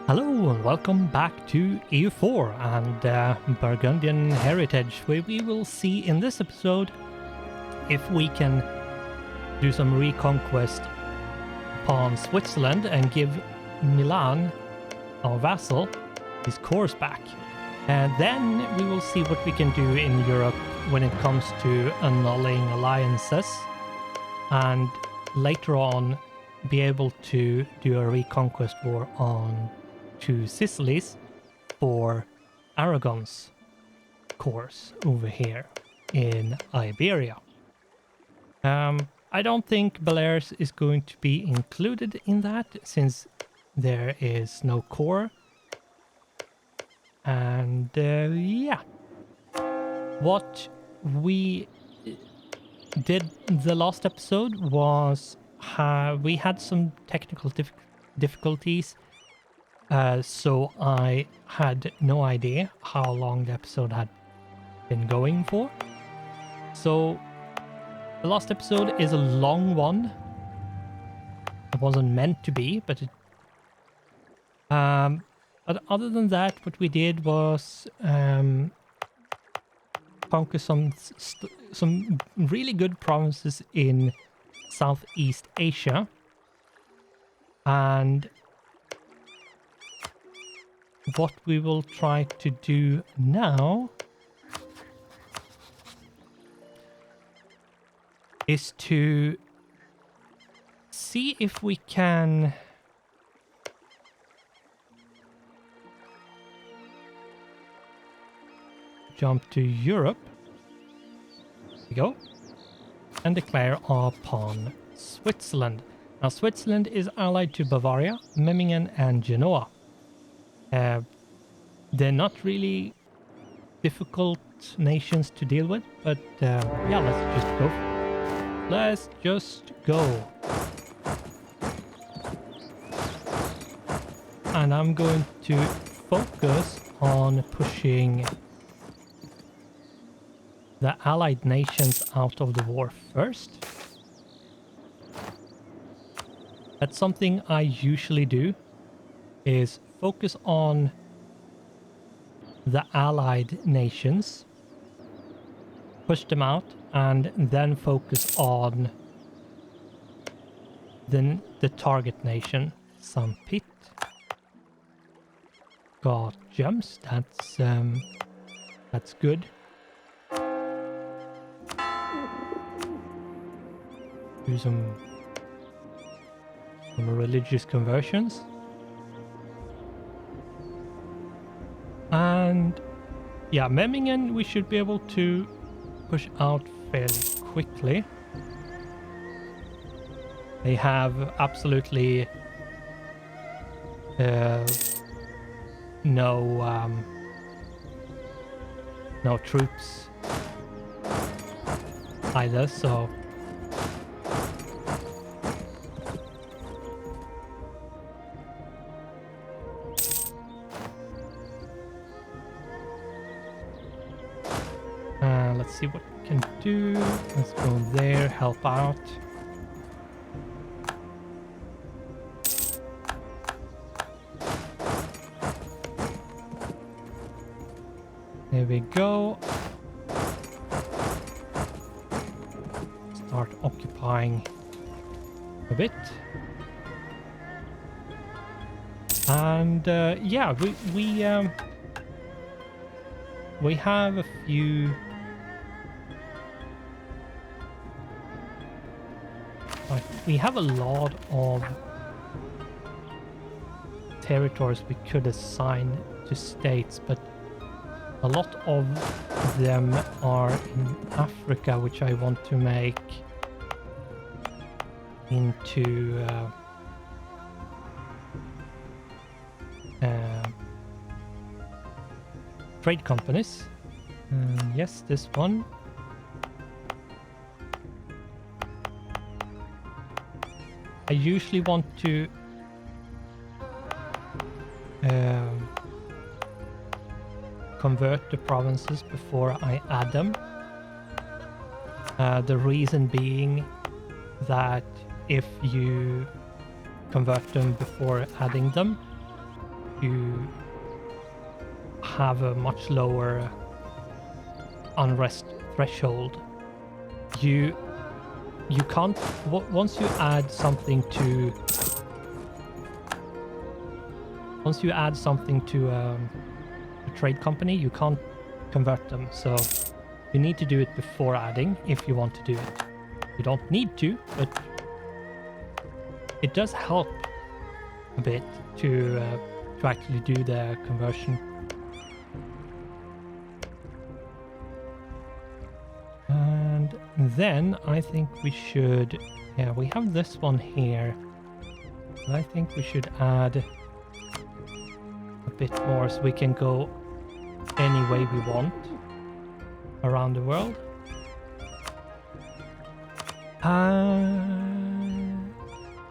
Hello and welcome back to EU4 and Burgundian heritage, where we will see in this episode if we can do some reconquest upon Switzerland and give Milan, our vassal, his cores back. And then we will see what we can do in Europe when it comes to annulling alliances, and later on be able to do a reconquest war on two Sicilies for Aragon's course over here in Iberia. I don't think Balears is going to be included in that since there is no core. And yeah, what we did the last episode was we had some technical difficulties. So I had no idea how long the episode had been going for. So the last episode is a long one. It wasn't meant to be, but but other than that, what we did was conquer some really good provinces in Southeast Asia, and what we will try to do now is to see if we can jump to Europe. There we go. And declare upon Switzerland. Now, Switzerland is allied to Bavaria, Memmingen, and Genoa. They're not really difficult nations to deal with, but yeah, let's just go. Let's just go. And I'm going to focus on pushing the allied nations out of the war first. That's something I usually do, is focus on the allied nations, push them out, and then focus on the target nation. Some pit. Got gems. That's good. Do some religious conversions. And yeah, Memmingen we should be able to push out fairly quickly. They have absolutely no troops either, so let's see what we can do. Let's go there, help out. There we go. Start occupying a bit. And yeah, we have a few. We have a lot of territories we could assign to states, but a lot of them are in Africa, which I want to make into trade companies. Yes, this one. I usually want to convert the provinces before I add them. The reason being that if you convert them before adding them, to have a much lower unrest threshold. You can't, once you add something to a trade company, you can't convert them, so you need to do it before adding if you want to do it. You don't need to, but it does help a bit to actually do the conversion. And then I think we should, yeah, we have this one here, but I think we should add a bit more so we can go any way we want around the world.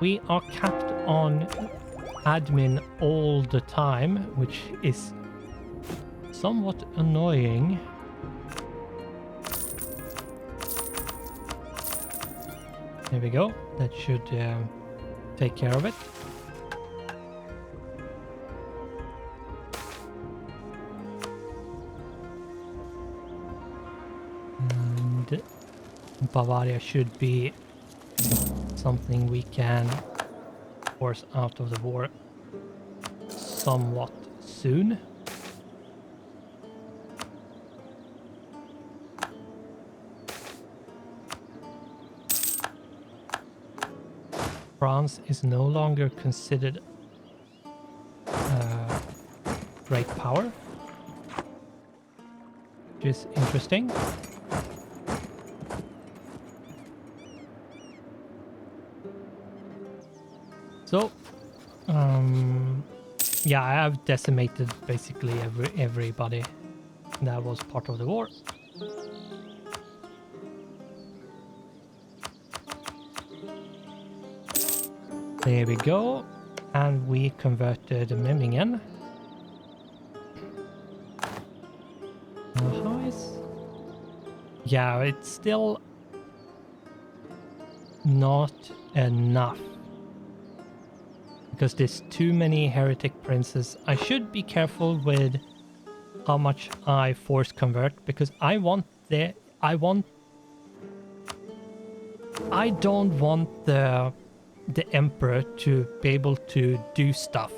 We are capped on admin all the time, which is somewhat annoying. There we go. That should take care of it. And Bavaria should be something we can force out of the war somewhat soon. France is no longer considered a great power, which is interesting. So, yeah, I have decimated basically everybody that was part of the war. There we go, and we converted Memmingen. Yeah, it's still not enough. Because there's too many heretic princes. I should be careful with how much I force convert, because I don't want the emperor to be able to do stuff.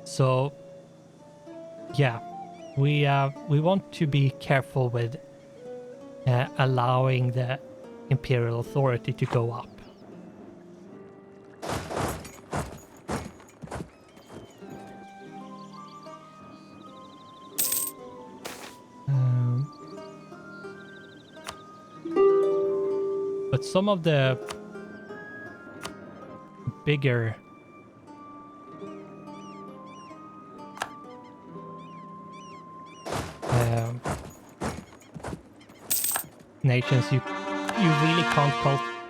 So yeah, we want to be careful with allowing the imperial authority to go up. But some of the bigger nations, you really can't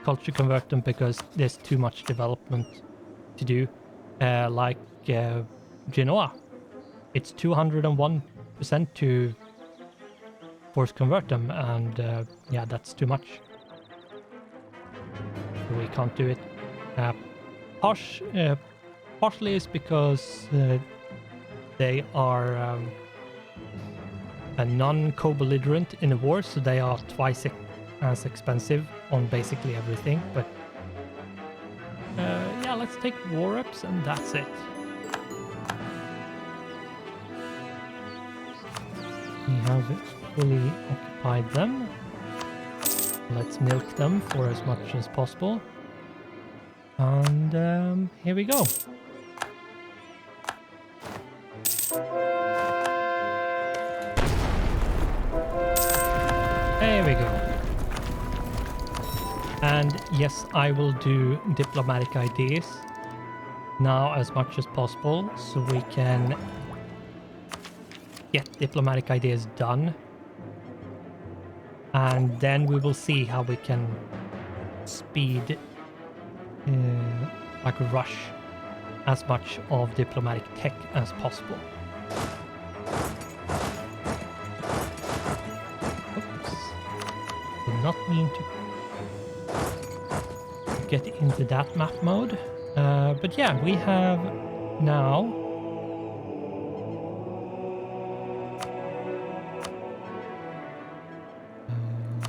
culture convert them because there's too much development to do. Like Genoa, it's 201% to force convert them, and yeah, that's too much. We can't do it. Partially is because they are a non-co-belligerent in a war, so they are twice as expensive on basically everything. But yeah, let's take war reps and that's it. We have fully occupied them. Let's milk them for as much as possible. And here we go. There we go. And yes, I will do diplomatic ideas now as much as possible so we can get diplomatic ideas done. And then we will see how we can speed, like rush as much of diplomatic tech as possible. Oops. Did not mean to get into that map mode. But yeah, we have now...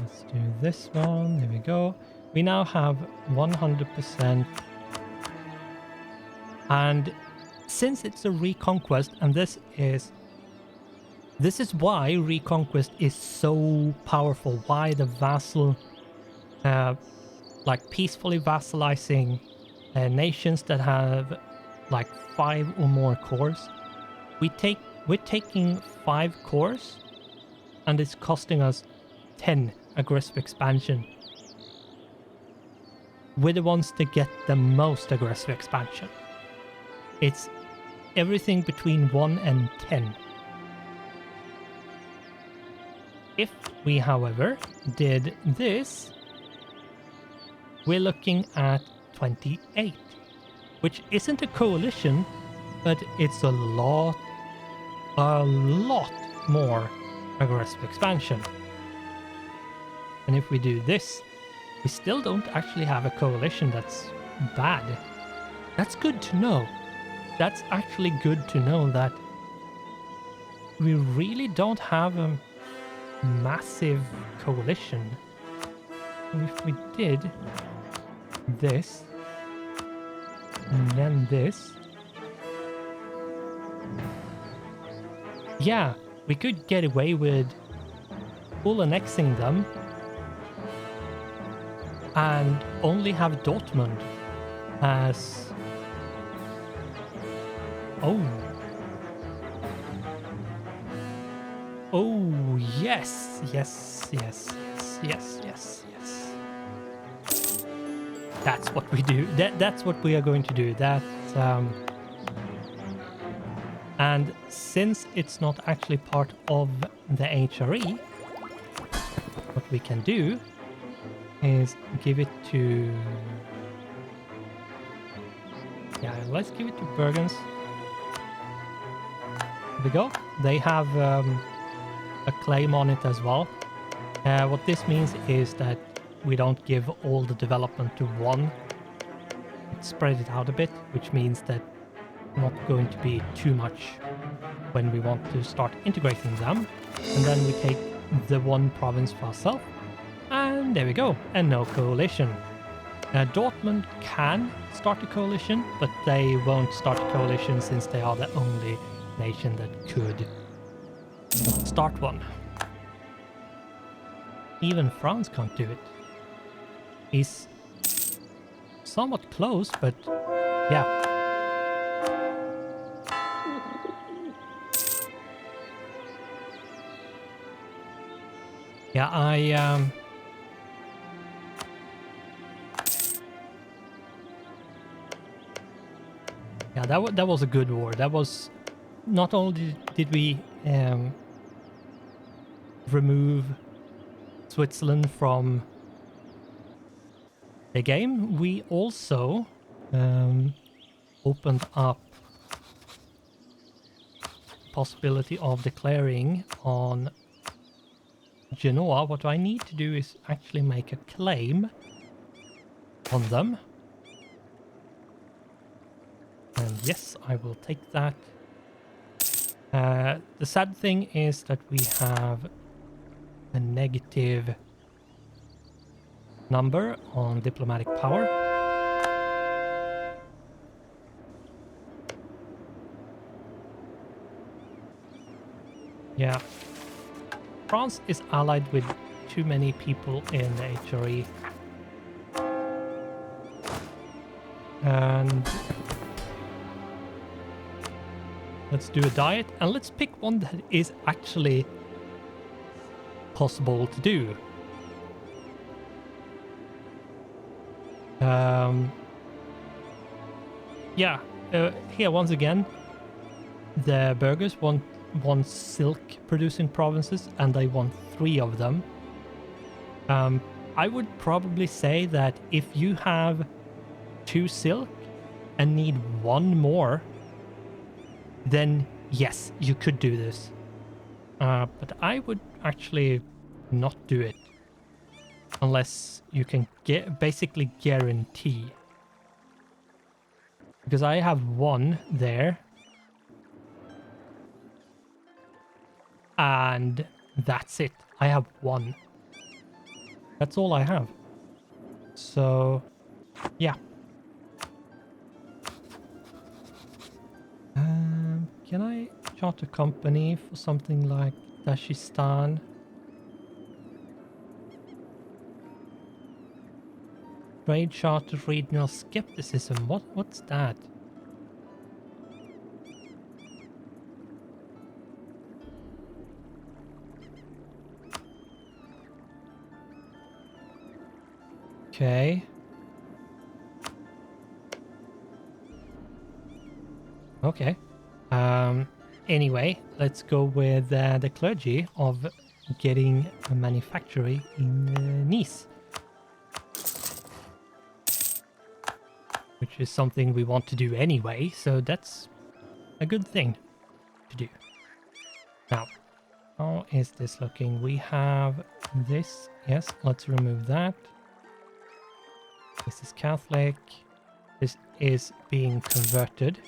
let's do this one. There we go. We now have 100%. And since it's a Reconquest, and this is why Reconquest is so powerful, why the vassal, like peacefully vassalizing nations that have like 5 or more cores. We're taking 5 cores, and it's costing us 10 aggressive expansion. We're the ones that get the most aggressive expansion. It's everything between 1 and 10. If we, however, did this, we're looking at 28, which isn't a coalition, but it's a lot more aggressive expansion. And if we do this, we still don't actually have a coalition that's bad. That's good to know. That's actually good to know that we really don't have a massive coalition. If we did this, and then this, yeah, we could get away with full annexing them and only have Dortmund as... Oh, yes. That's what we do. That's what we are going to do. And since it's not actually part of the HRE, what we can do is give it to... Yeah, let's give it to Burgunds. There we go. They have a claim on it as well. What this means is that we don't give all the development to one. Spread it out a bit, which means that not going to be too much when we want to start integrating them. And then we take the one province for ourselves. And there we go. And no coalition. Dortmund can start a coalition, but they won't start a coalition since they are the only nation that could start one. Even France can't do it. He's somewhat close, but yeah. Yeah, yeah, that was a good war. That was... Not only did we remove Switzerland from the game, we also opened up possibility of declaring on Genoa. What I need to do is actually make a claim on them. And yes, I will take that. The sad thing is that we have a negative number on diplomatic power. Yeah. France is allied with too many people in the HRE. And let's do a diet, and let's pick one that is actually possible to do. Yeah, here once again, the burghers want silk producing provinces, and they want 3 of them. I would probably say that if you have 2 silk and need 1 more, then yes, you could do this. But I would actually not do it unless you can basically guarantee. Because I have one there. And that's it. I have one. That's all I have. So, yeah. Can I chart a company for something like Dashistan? Trade charter, regional skepticism. What's that? Okay. Okay. Anyway, let's go with the clergy of getting a manufactory in Nice. Which is something we want to do anyway, so that's a good thing to do. Now, how is this looking? We have this. Yes, let's remove that. This is Catholic. This is being converted.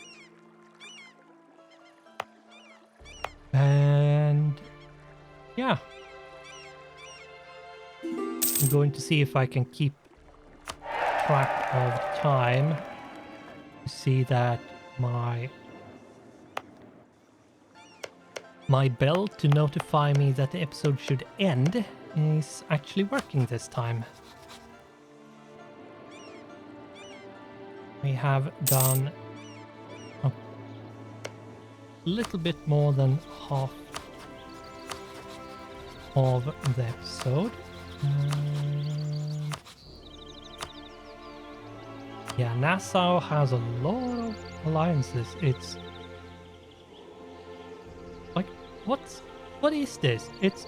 And yeah. I'm going to see if I can keep track of time. See that my bell to notify me that the episode should end is actually working this time. We have done a little bit more than half of the episode. Yeah, Nassau has a lot of alliances. It's like, what is this? It's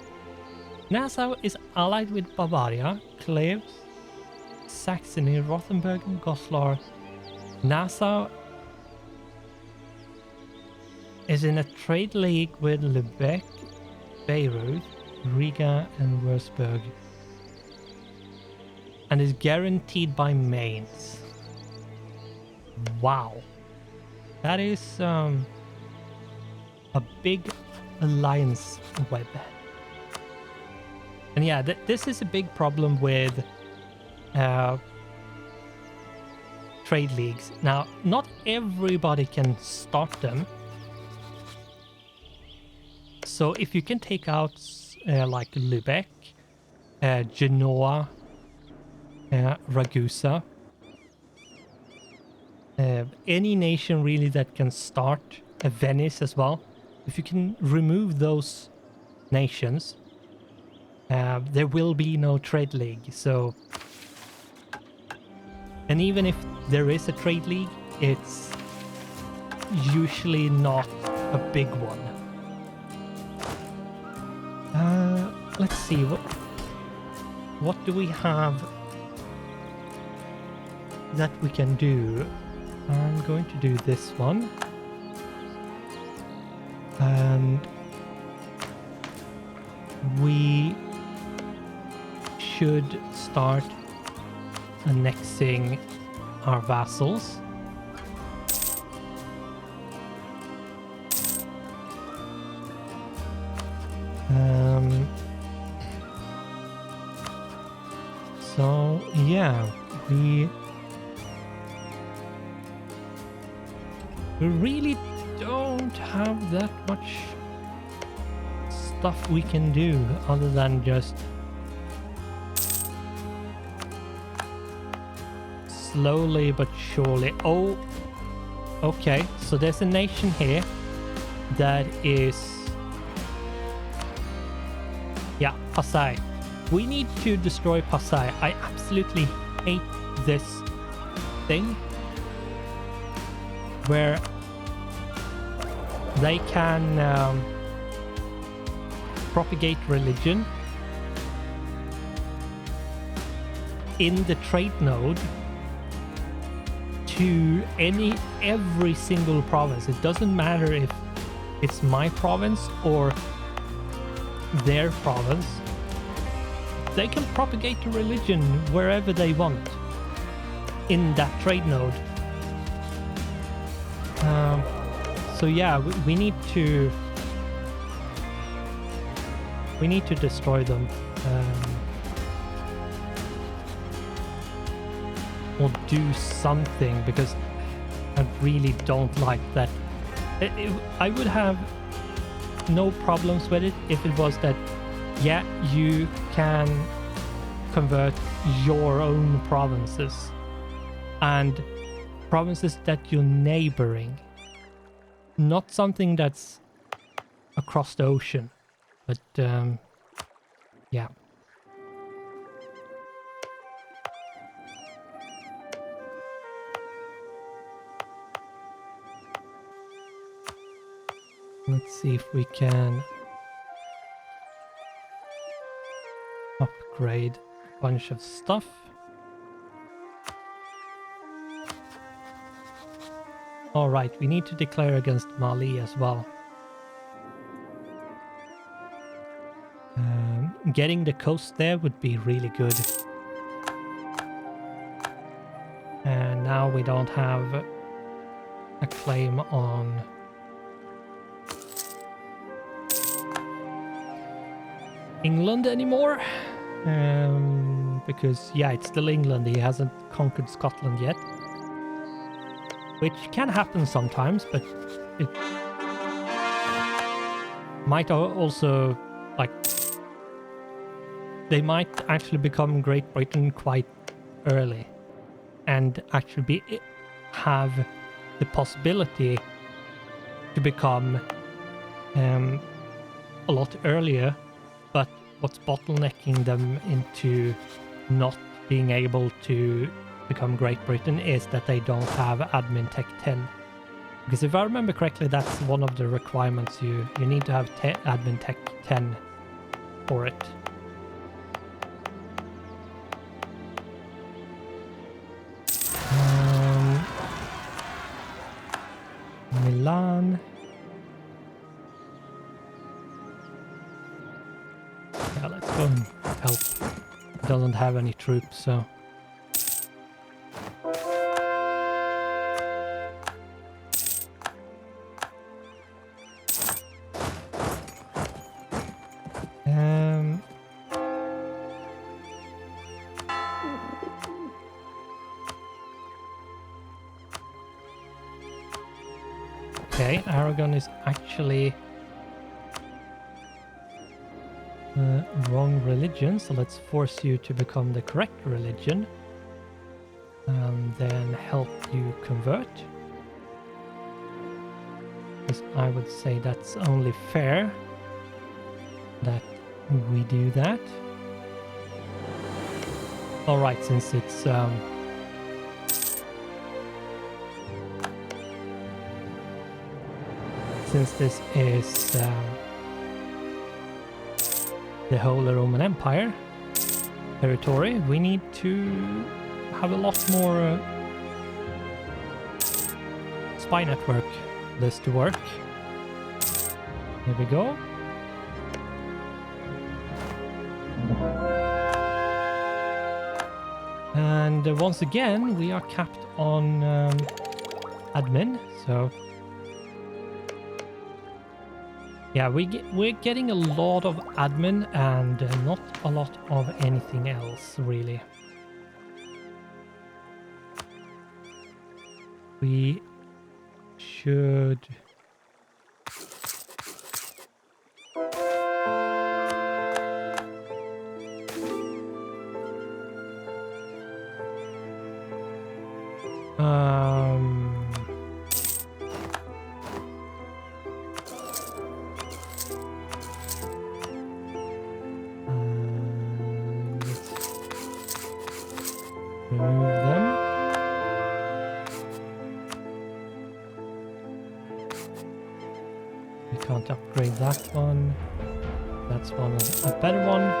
Nassau is allied with Bavaria, Cleves, Saxony, Rothenburg, and Goslar. Nassau is in a trade league with Lubeck, Beirut, Riga, and Würzburg, and is guaranteed by Mainz. Wow, that is a big alliance web. And yeah, this is a big problem with trade leagues. Now, not everybody can start them. So if you can take out like Lubeck, Genoa, Ragusa, any nation really that can start, Venice as well, if you can remove those nations, there will be no trade league. So, and even if there is a trade league, it's usually not a big one. Let's see, what do we have that we can do? I'm going to do this one. And we should start annexing our vassals. So yeah, we really don't have that much stuff we can do other than just slowly but surely. Oh, okay, so there's a nation here that is, yeah, Pasai. We need to destroy Pasai. I absolutely hate this thing where they can propagate religion in the trade node to every single province. It doesn't matter if it's my province or their province. It they can propagate the religion wherever they want in that trade node. So yeah, we need to destroy them, or do something, because I really don't like that. I would have no problems with it if it was that, yeah, you can convert your own provinces and provinces that you're neighboring, not something that's across the ocean. But yeah. Let's see if we can upgrade a bunch of stuff. Alright, we need to declare against Mali as well. Getting the coast there would be really good. And now we don't have a claim on England anymore. Because, yeah, it's still England. He hasn't conquered Scotland yet. Which can happen sometimes, but it might also, like, they might actually become Great Britain quite early and actually have the possibility to become a lot earlier, but what's bottlenecking them into not being able to become Great Britain is that they don't have admin tech 10. Because if I remember correctly, that's one of the requirements. You need to have admin tech 10 for it. Milan. Yeah, let's go and help. It doesn't have any troops, so. Okay, Aragon is actually wrong religion, so let's force you to become the correct religion and then help you convert. Because I would say that's only fair that we do that. Alright, since it's since this is the Holy Roman Empire territory, we need to have a lot more spy network for this to work. Here we go. And once again, we are capped on admin, so yeah, we're getting a lot of admin and not a lot of anything else, really. We should remove them. We can't upgrade that one. That's one of a better one.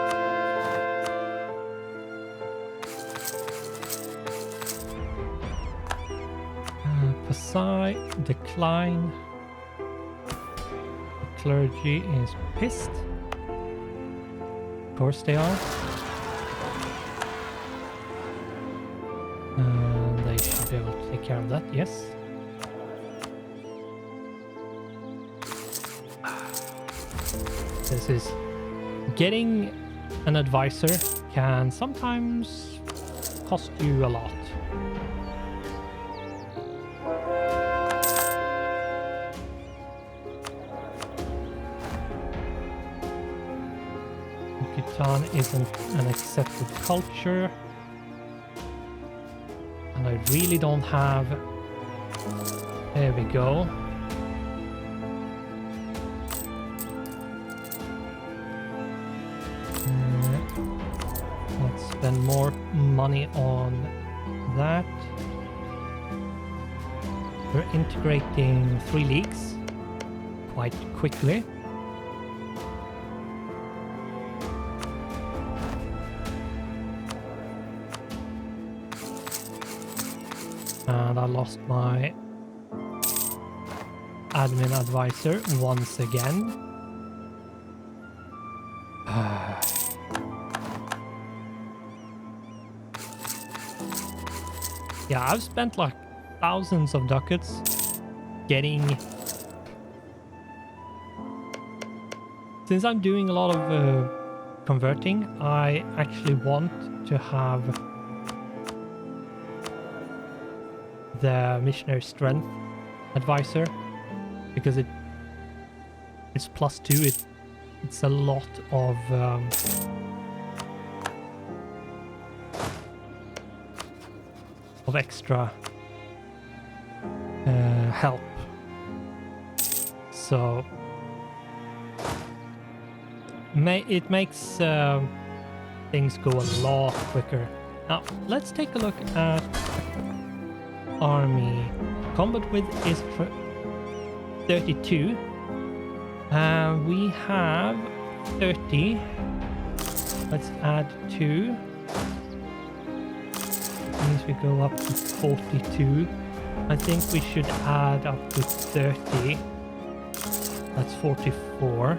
Pasai, decline. The clergy is pissed. Of course they are. They should be able to take care of that, yes. This is... Getting an advisor can sometimes cost you a lot. Occitan isn't an accepted culture. And I really don't have... There we go. Let's spend more money on that. We're integrating 3 leagues quite quickly. And I lost my admin advisor once again. Yeah, I've spent like thousands of ducats getting... Since I'm doing a lot of converting, I actually want to have the missionary strength advisor, because it's +2. It's a lot of extra help. So it makes things go a lot quicker. Now let's take a look at army. Combat width is 32. We have 30. Let's add 2. Means we go up to 42. I think we should add up to 30. That's 44.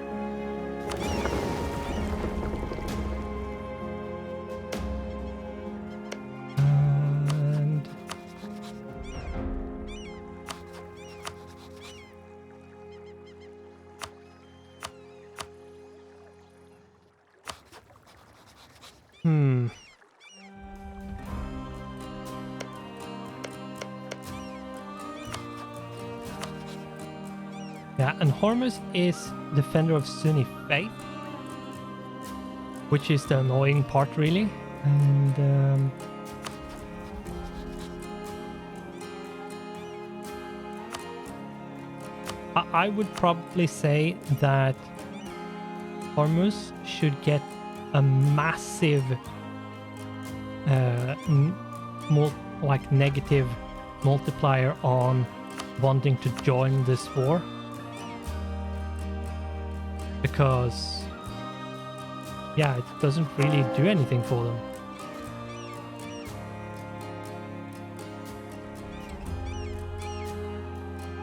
Yeah, and Hormuz is defender of Sunni faith, which is the annoying part, really. And I would probably say that Hormuz should get a massive negative multiplier on wanting to join this war, because yeah, it doesn't really do anything for them.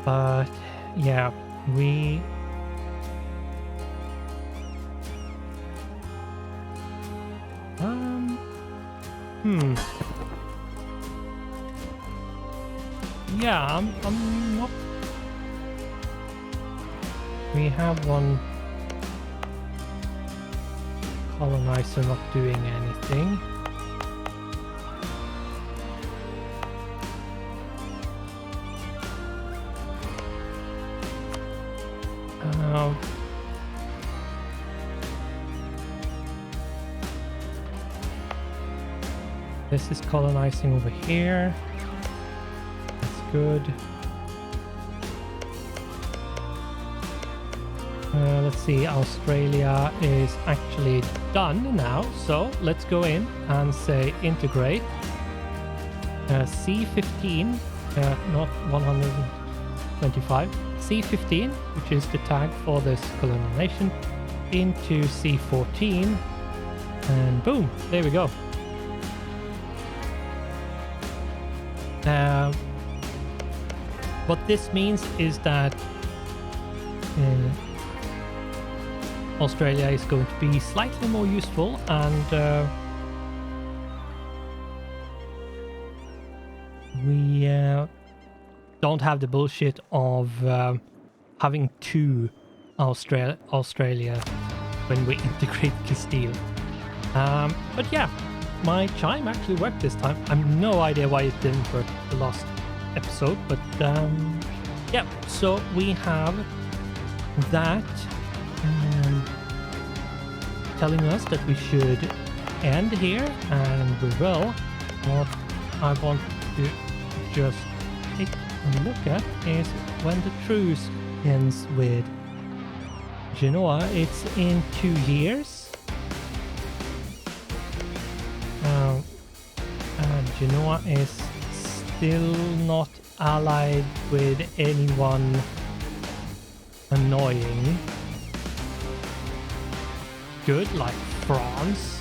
But yeah, we yeah, I'm not... We have one colonizer not doing anything. This is colonizing over here. That's good. Let's see, Australia is actually done now, so let's go in and say integrate. C15, not 125, C15, which is the tag for this colonial nation, into C14, and boom, there we go. What this means is that Australia is going to be slightly more useful, and don't have the bullshit of having two Australia when we integrate Castile. But yeah, my chime actually worked this time. I have no idea why it didn't work the last episode, but yeah, so we have that telling us that we should end here, and we will. What I want to just take a look at is when the truce ends with Genoa. It's in 2 years. Genoa is still not allied with anyone annoying. Good, like France.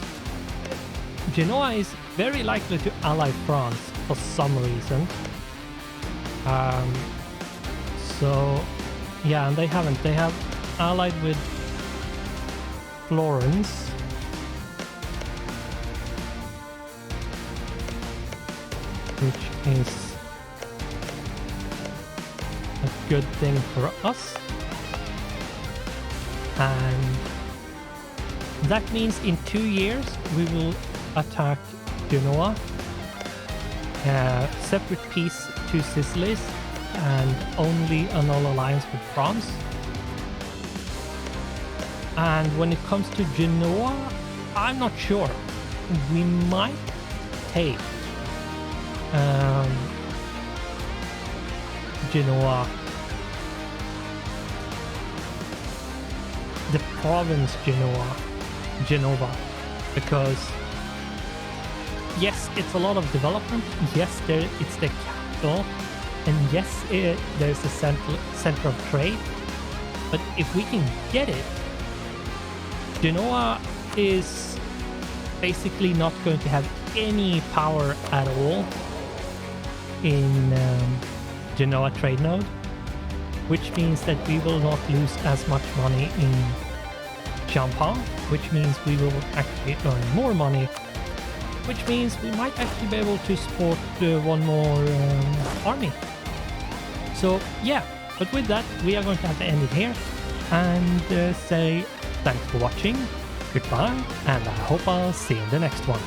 Genoa is very likely to ally France for some reason. So yeah, and they haven't. They have allied with Florence. Which is a good thing for us. And that means in 2 years we will attack Genoa, separate peace to Sicilies, and only annul alliance with France. And when it comes to Genoa, I'm not sure. We might take Genoa, the province Genova, because yes, it's a lot of development. Yes, it's the capital, and yes, there's a center of trade. But if we can get it, Genoa is basically not going to have any power at all in Genoa trade node, which means that we will not lose as much money in Champagne, which means we will actually earn more money, which means we might actually be able to support one more army. So yeah, but with that, we are going to have to end it here and say thanks for watching, goodbye, and I hope I'll see you in the next one.